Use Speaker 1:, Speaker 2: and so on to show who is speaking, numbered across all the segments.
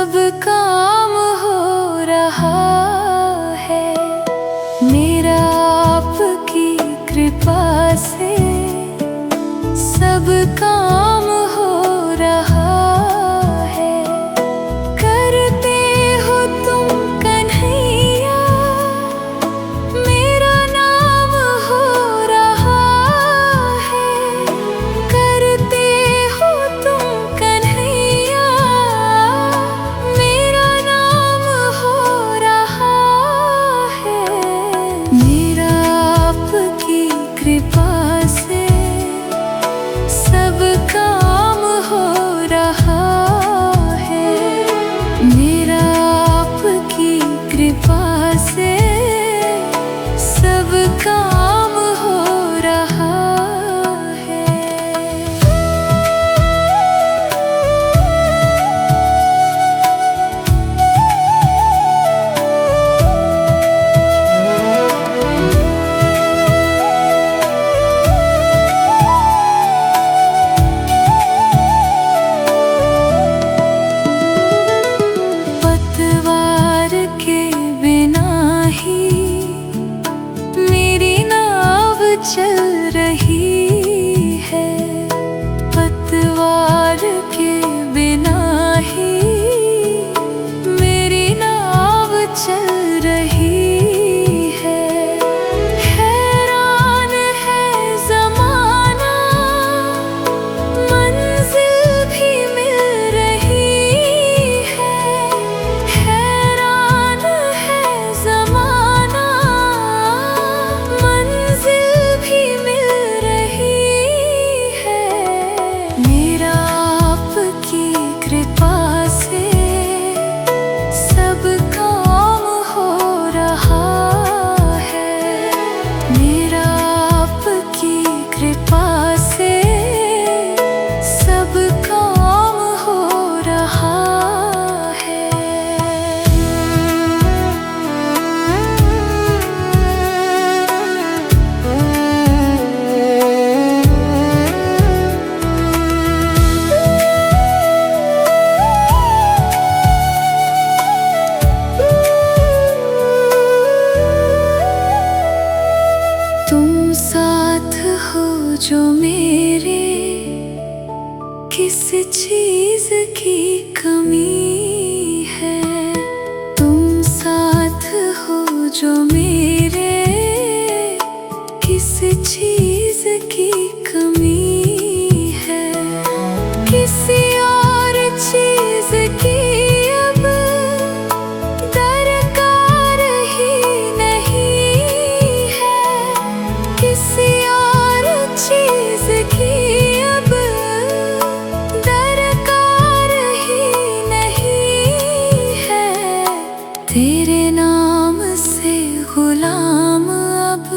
Speaker 1: सब काम हो रहा है मेरा आपकी कृपा से। सब काम हो रहा है, करते हो तुम कन्हैया, मेरा नाम हो रहा है। करते हो तुम कन्हैया, मेरा नाम हो रहा है। मेरा आपकी कृपा से सब काम हो रहा है। मेरा आपकी कृपा से सब काम हो रहा है। पतवार के बिना ही मेरी नाव चल रही है। पतवार के बिना ही मेरी नाव चल रही है। हैरान है ज़माना, मंजिल भी मिल रही है। हैरान है ज़माना, मंजिल भी मिल रही है। मेरा आपकी कृपा से सब काम हो रहा है। मेरा आपकी कृपा से सब काम हो रहा है। तुम साथ हो जो मेरे, किस चीज की कमी है। तुम साथ हो जो मेरे, किस चीज की कमी है। किसी और चीज की अब दरकार ही नहीं है। किसी और चीज की अब दरकार ही नहीं है। तेरे नाम से गुलाम अब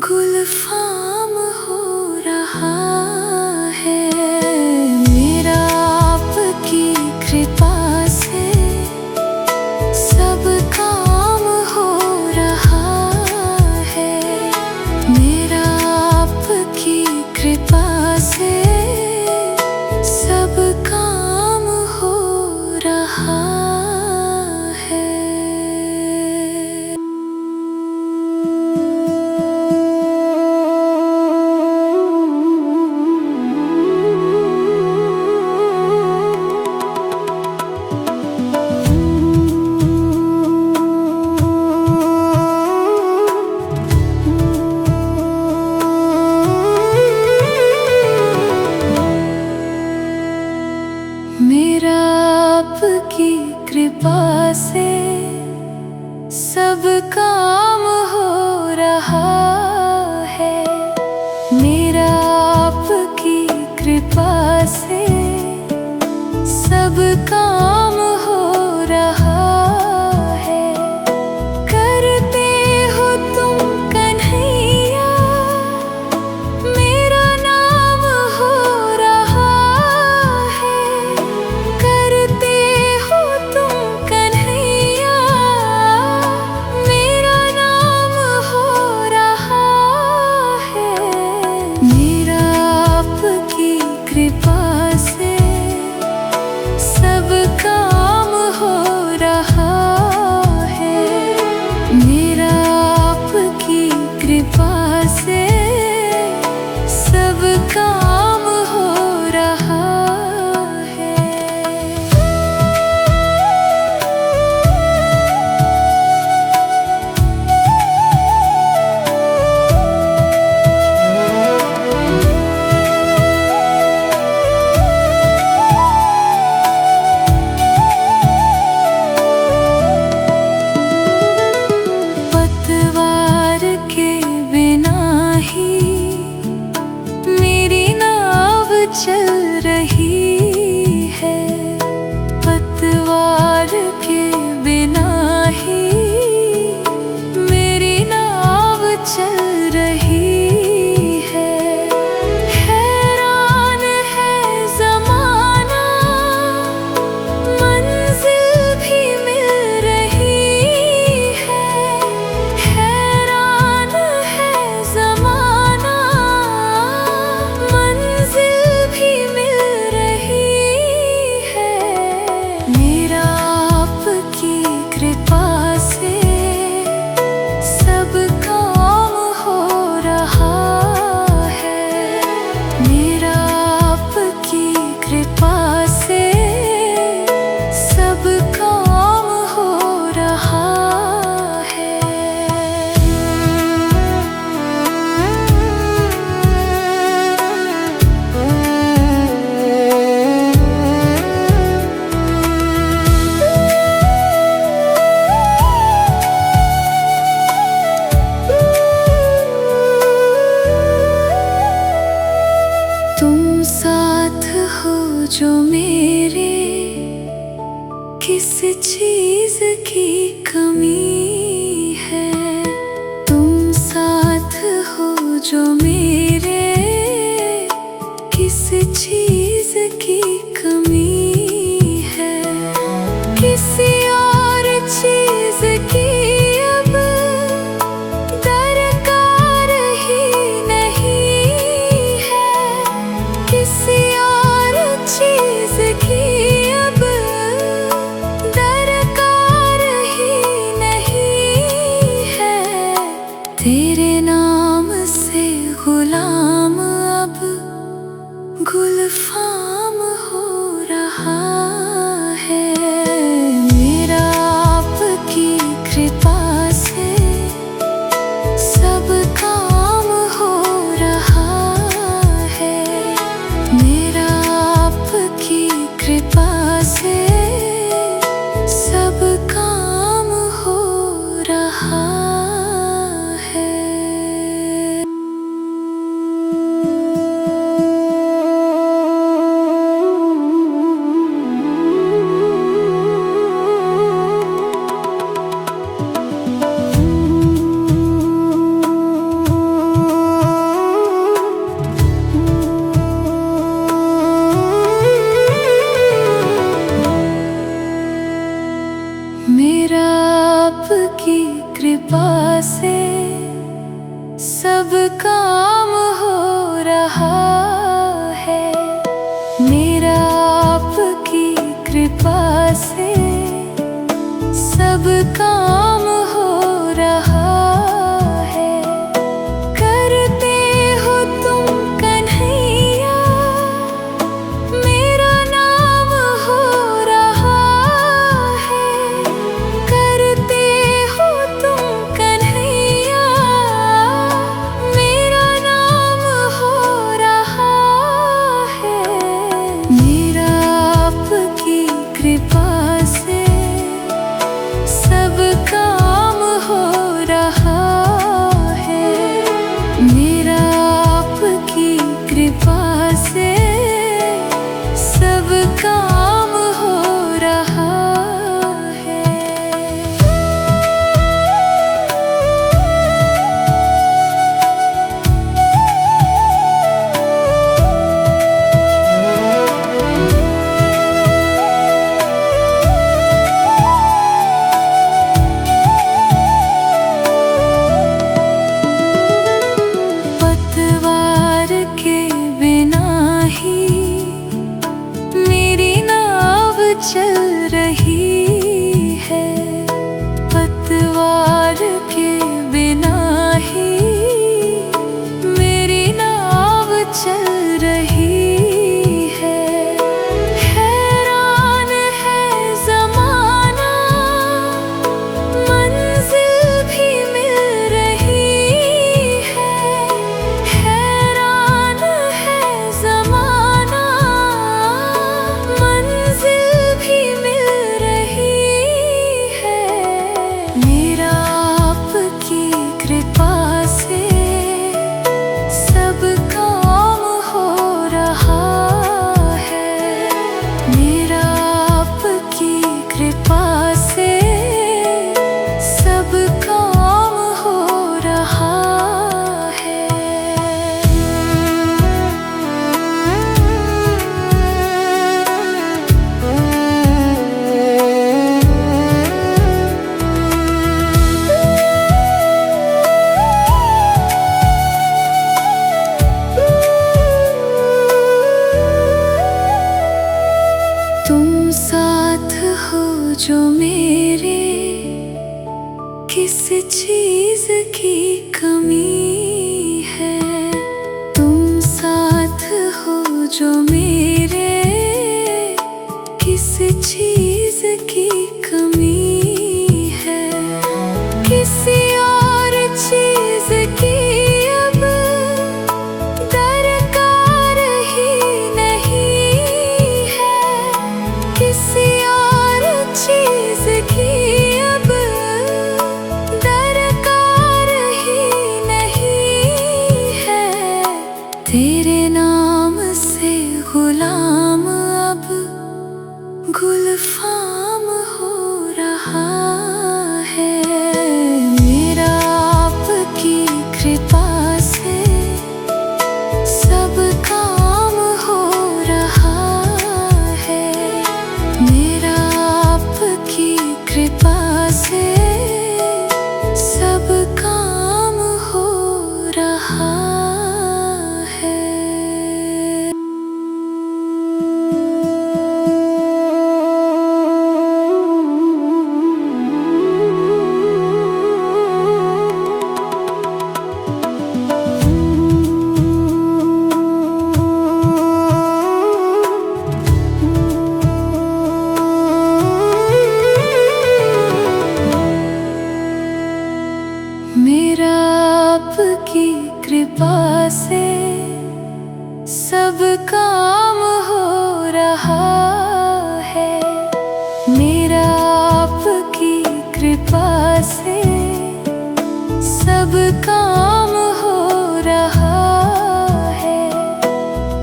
Speaker 1: गुलफाम हो रहा है। मेरा आपकी कृपा से सब काम हो रहा है। मेरा आपकी कृपा से सब काम हो रहा है। मेरा आपकी कृपा से सब काम हो रहा है। मेरा आपकी कृपा से सब काम हो रहा है। करते हो तुम कन्हैया, मेरा नाम हो रहा है। करते हो तुम कन्हैया, मेरा नाम हो रहा है। मेरा आपकी कृपा से सब का मेरे किस चीज की कमी है। तुम साथ हो जो मेरे किस चीज की कमी है। किसी और चीज की अब दरकार ही नहीं है। किसी और चीज की अब दरकार ही नहीं है। तेरे नाम से गुलाम अब गुलफाम हो रहा है। मेरा आपकी कृपा से सब काम हो रहा है। मेरा आपकी कृपा से सब काम हो रहा है। मेरा आपकी कृपा से सब काम हो रहा है। मेरा आपकी कृपा से सब काम हो रहा है। करते हो तुम कन्हैया मेरा नाम हो रहा है। करते हो तुम कन्हैया मेरा नाम हो रहा है। मेरा आपकी कृपा से सब काम हो रहा है। मेरा आपकी कृपा से सब काम हो रहा है। पतवार के बिना ही मेरी नाव चल रही है। पतवार के बिना ही मेरी नाव चल रही है। हैरान है ज़माना मंजिल भी मिल रही है। हैरान है ज़माना मंजिल भी मिल रही है। मेरा आपकी कृपा से सब काम हो रहा है। मेरा आपकी कृपा से सब काम हो रहा है। तुम साथ हो जो मेरे किस चीज की कमी है। तुम साथ हो जो मेरे किस चीज की कमी है। किसी और चीज की अब दरकार ही नहीं है। किसी और चीज की अब दरकार ही नहीं है। तेरे नाम से गुलाम अब गुलफाम हो रहा है। मेरा आपकी कृपा से सब काम हो रहा है। मेरा आपकी कृपा से सब काम हो रहा है। मेरा आपकी कृपा से सब काम हो रहा है। मेरा आपकी कृपा से सब काम हो रहा है।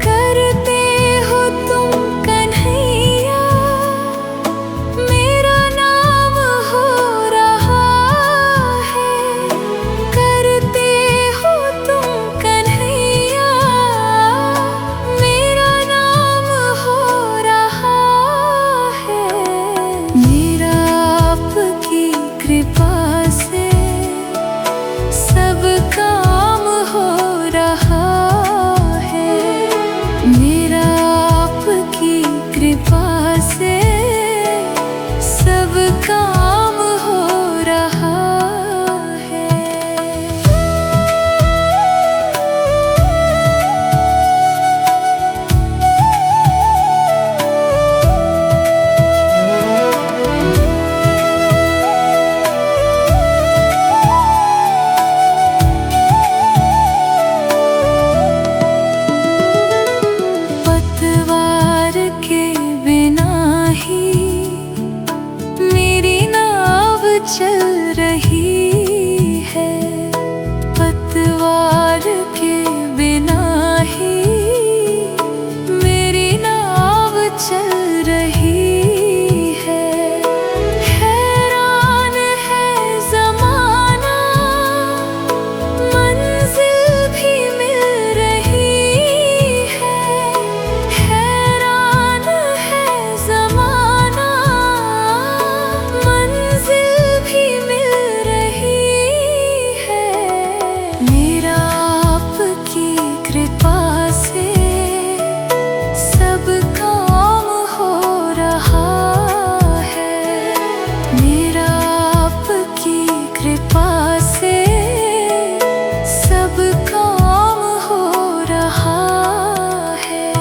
Speaker 1: करते हो तुम कन्हैया, मेरा नाम हो रहा है। करते हो तुम कन्हैया, मेरा नाम हो रहा है। मेरा आपकी कृपा से सब काम हो रहा है। मेरा आपकी कृपा से सब काम हो रहा है। पतवार के बिना ही मेरी नाव चल रही है। पतवार के बिना ही मेरी नाव चल रही है। हैरान है ज़माना, मंजिल भी मिल रही है। हैरान है ज़माना, मंजिल भी मिल रही है। मेरा आपकी कृपा से सब काम हो रहा है। मेरा आपकी कृपा से सब काम हो रहा है।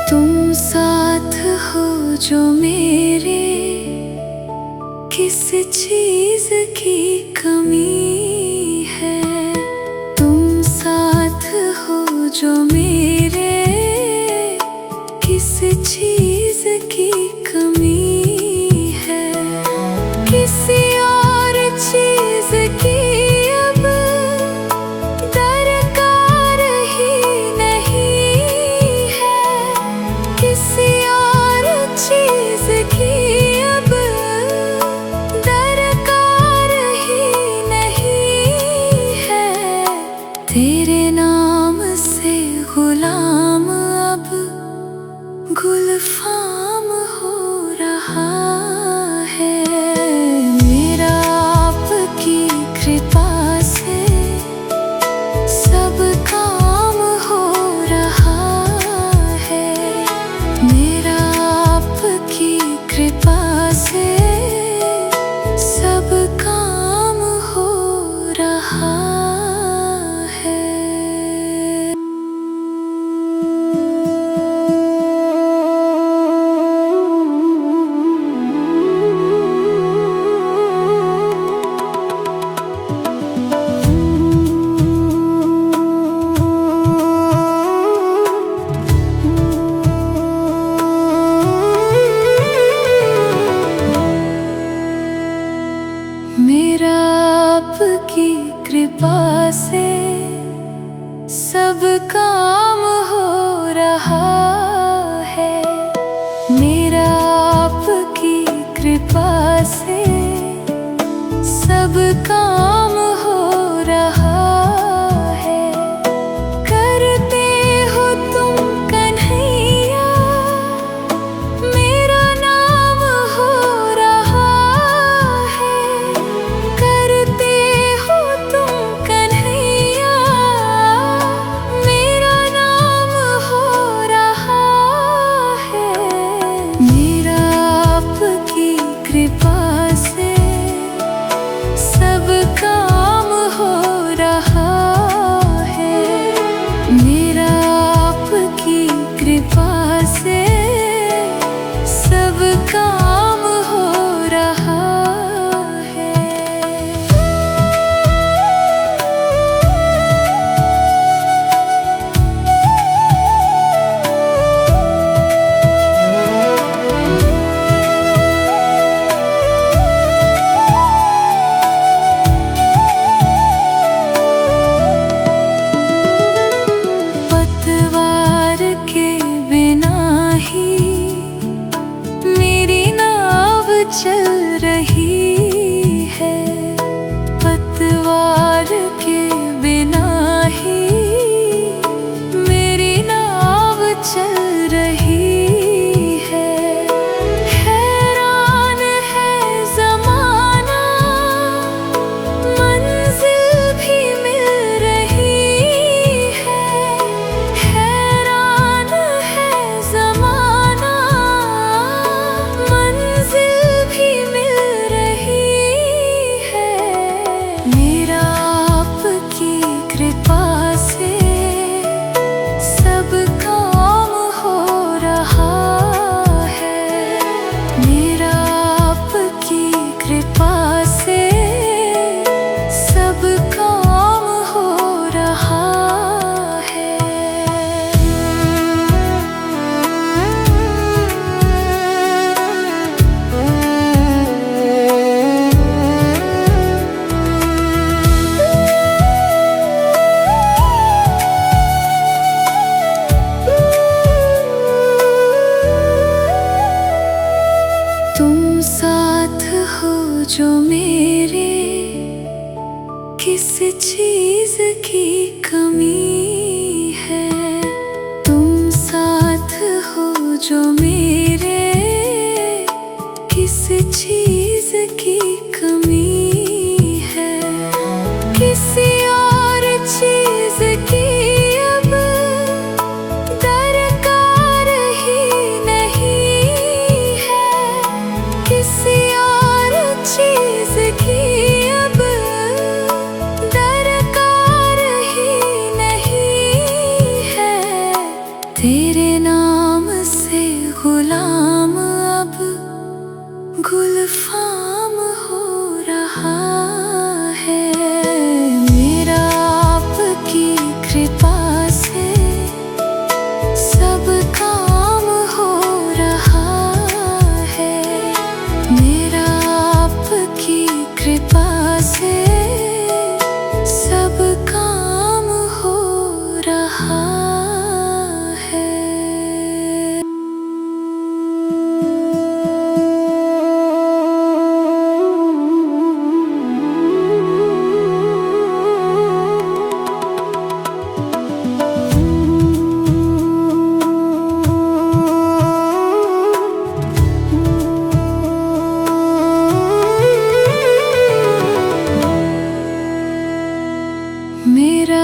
Speaker 1: तुम साथ हो जो मेरे, किस चीज की कमी है। तुम साथ हो जो मेरे, किस चीज की कमी है। किसी और चीज की अब दरकार ही नहीं है। किसी और चीज की अब दरकार ही नहीं है। तेरे नाम से गुलाम अब गुलफाम हो रहा है। मेरा आपकी कृपा से सब काम हो रहा है। मेरा आपकी कृपा से सब काम हो रहा है। काम हो रहा है। मेरा आपकी कृपा से सब काम हो रहा है। करते हो तुम कन्हैया, मेरा नाम हो रहा है। करते हो तुम कन्हैया, मेरा नाम हो रहा है। मेरा आपकी कृपा से सब काम हो रहा है। मेरा आपकी कृपा से सब काम हो रहा है। पतवार के बिना ही मेरी नाव चल रही है। पतवार के बिना ही मेरी नाव चल रही है। हैरान है ज़माना, मंजिल भी मिल रही है। हैरान है ज़माना, मंजिल भी मिल रही है। मेरा आपकी कृपा से सब काम हो रहा है। मेरा आपकी कृपा से सब काम हो रहा है। तुम साथ हो जो मेरे, किस चीज की कमी है। तुम साथ हो जो मेरे, किस चीज की कमी है। किसी और चीज की अब दरकार ही नहीं है। किसी और चीज की अब दरकार ही नहीं है। तेरे नाम से गुलाम अब गुलफाम हो रहा है। मेरा आपकी कृपा से सब काम हो रहा है। मेरा आपकी कृपा से सब काम हो रहा है। मेरा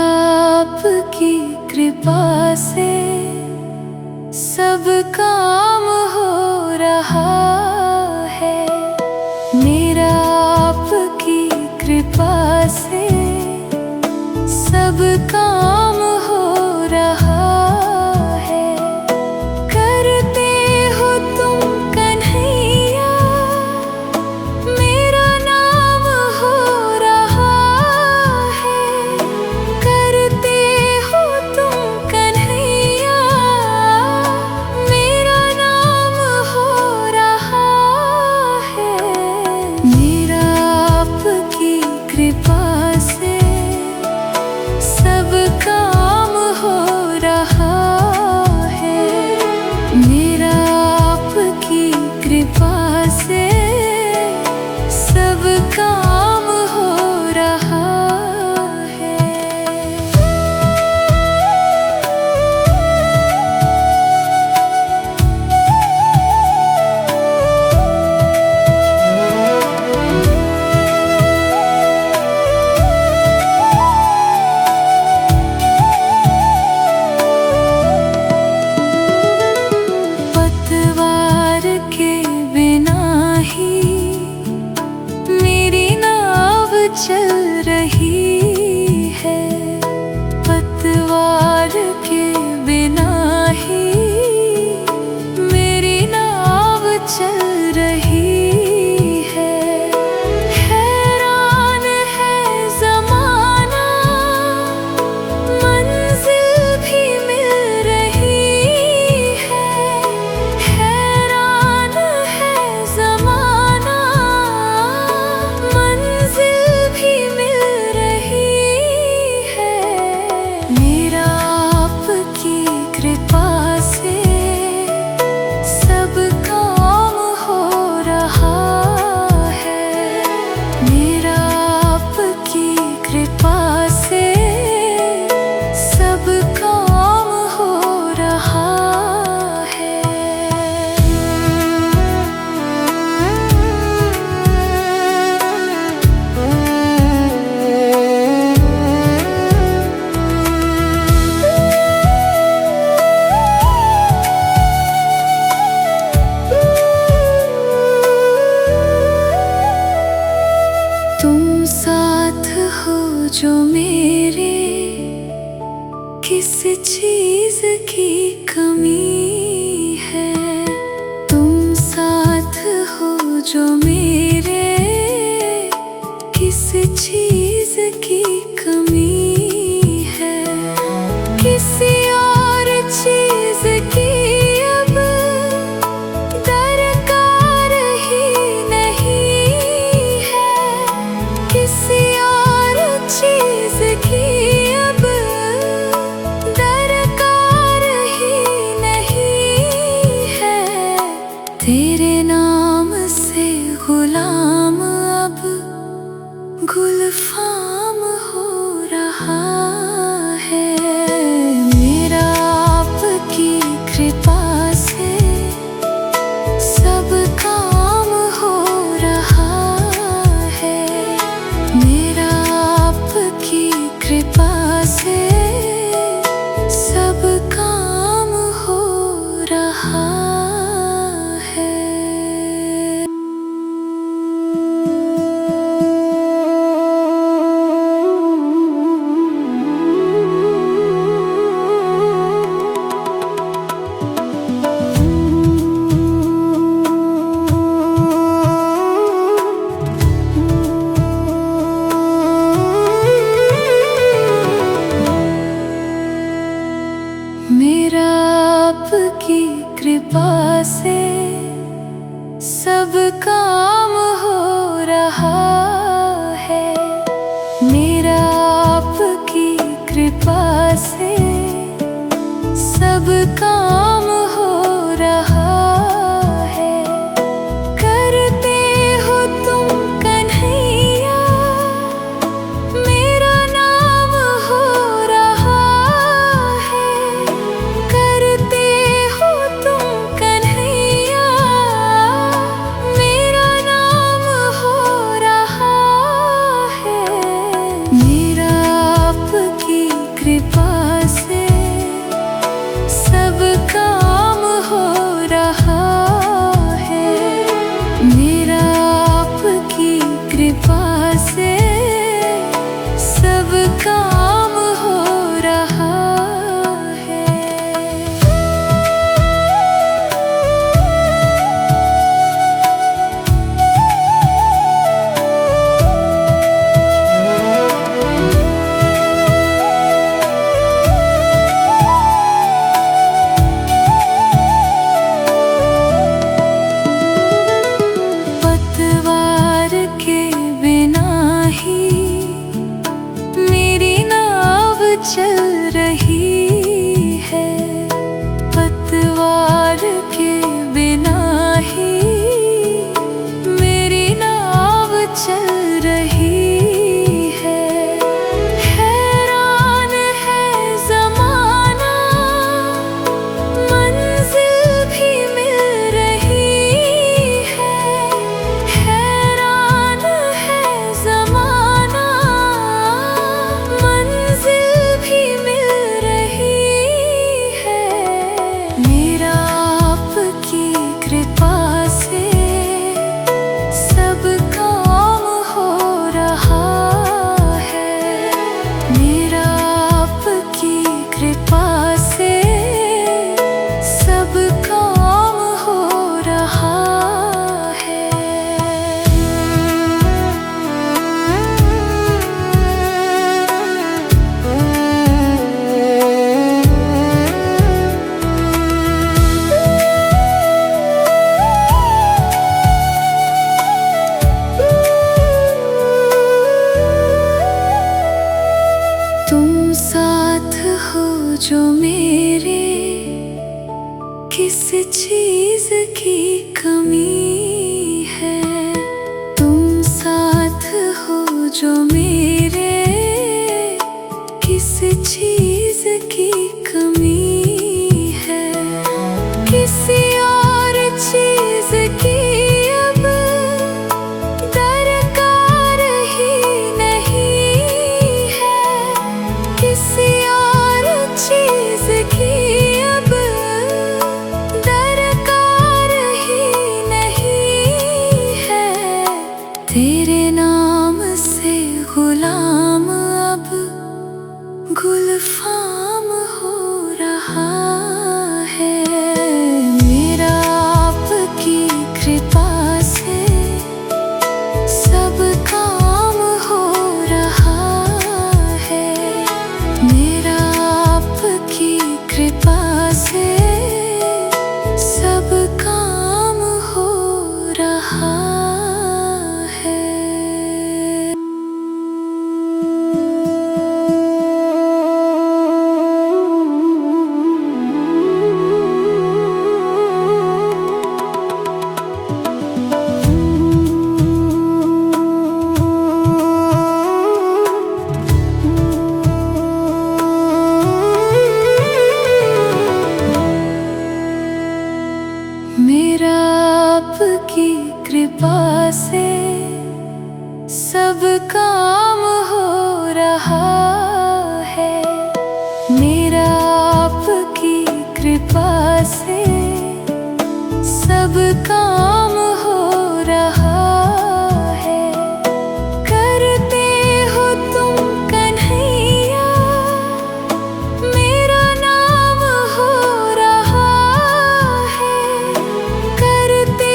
Speaker 1: आपकी कृपा से सब काम हो रहा है। मेरा आपकी कृपा से सब काम हो रहा है। करते हो तुम कन्हैया, मेरा नाम हो रहा है। करते हो तुम कन्हैया, मेरा चीज की कमी है। तुम साथ हो जो मेरे, किस चीज की कमी है। किसी और चीज की अब दरकार ही नहीं है। किसी और चीज की अब दरकार ही नहीं है। तेरे नाम से गुलाम अब गुलफाम हो रहा है। मेरा आपकी कृपा से सब काम हो रहा है। मेरा आपकी कृपा से सब काम हो रहा है। मेरा आपकी कृपा से सब काम हो रहा है। मेरा आपकी कृपा से सब काम हो रहा है। करते हो तुम कन्हैया, मेरा नाम हो रहा है। करते हो तुम कन्हैया, मेरा नाम हो रहा है। मेरा आपकी कृपा से सब काम हो रहा है। मेरा आपकी कृपा से सब काम हो रहा है। पतवार के बिना ही मेरी नाव चल रही है। पतवार के बिना ही मेरी नाव चल रही है। हैरान है ज़माना, मंजिल भी मिल रही है। हैरान है ज़माना, मंजिल भी मिल रही है। मेरा आपकी कृपा से सब काम हो रहा है। मेरा आपकी कृपा से सब काम हो रहा है। तुम साथ हो जो मेरे, किस चीज की कमी है। तुम साथ हो जो मेरे, किस चीज की कमी है। किसी और चीज की अब दरकार ही नहीं है। किसी और चीज की अब दरकार ही नहीं है। तेरे नाम से कृपा से सब काम हो रहा है। मेरा आपकी कृपा से सब काम हो रहा है। मेरा आपकी कृपा से सब काम हो रहा है। करते हो तुम कन्हैया, मेरा नाम हो रहा है। करते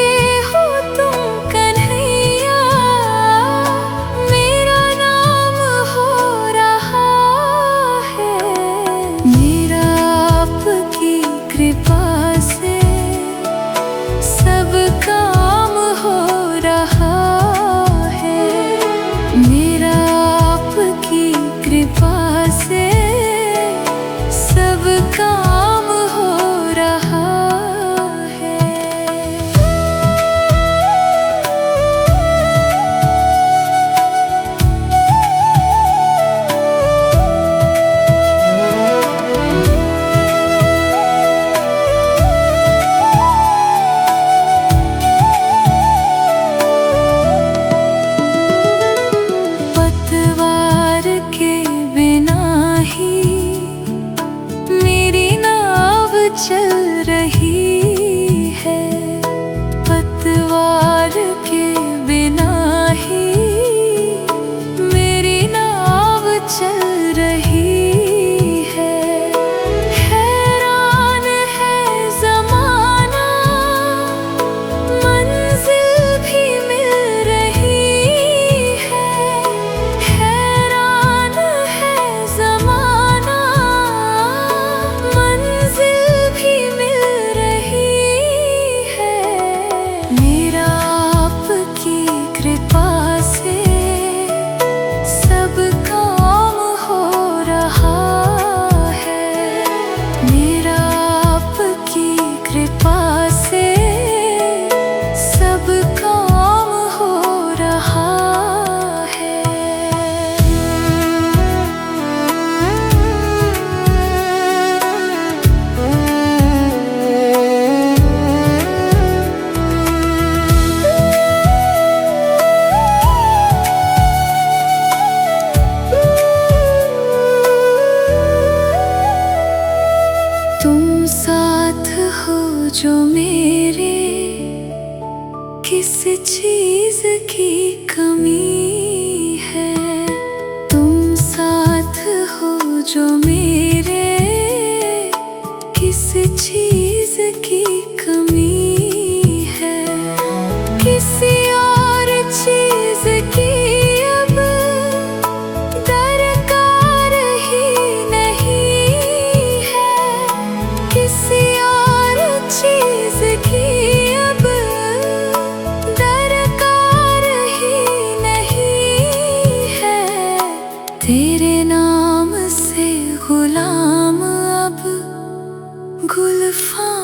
Speaker 1: हो तुम कन्हैया, मेरा नाम हो रहा है। मेरा आपकी कृपा से सब काम हो रहा है। मेरा आपकी कृपा से सब काम हो रहा है। पतवार के बिना ही मेरी नाव चल रही है। पतवार के बिना ही मेरी नाव चल रही है। हैरान है ज़माना, मंजिल भी मिल रही है। हैरान है ज़माना, मंजिल भी मिल रही है। मेरा आपकी कृपा से सब काम हो रहा है। मेरा आपकी कृपा से सब काम हो रहा है। तुम साथ हो जो मेरे, किस चीज की कमी है। तुम साथ हो जो मेरे, किस चीज की कमी है। किसी और चीज की अब दरकार ही नहीं है। किसी और चीज की अब दरकार ही नहीं है। तेरे नाम से गुलाम अब गुलफां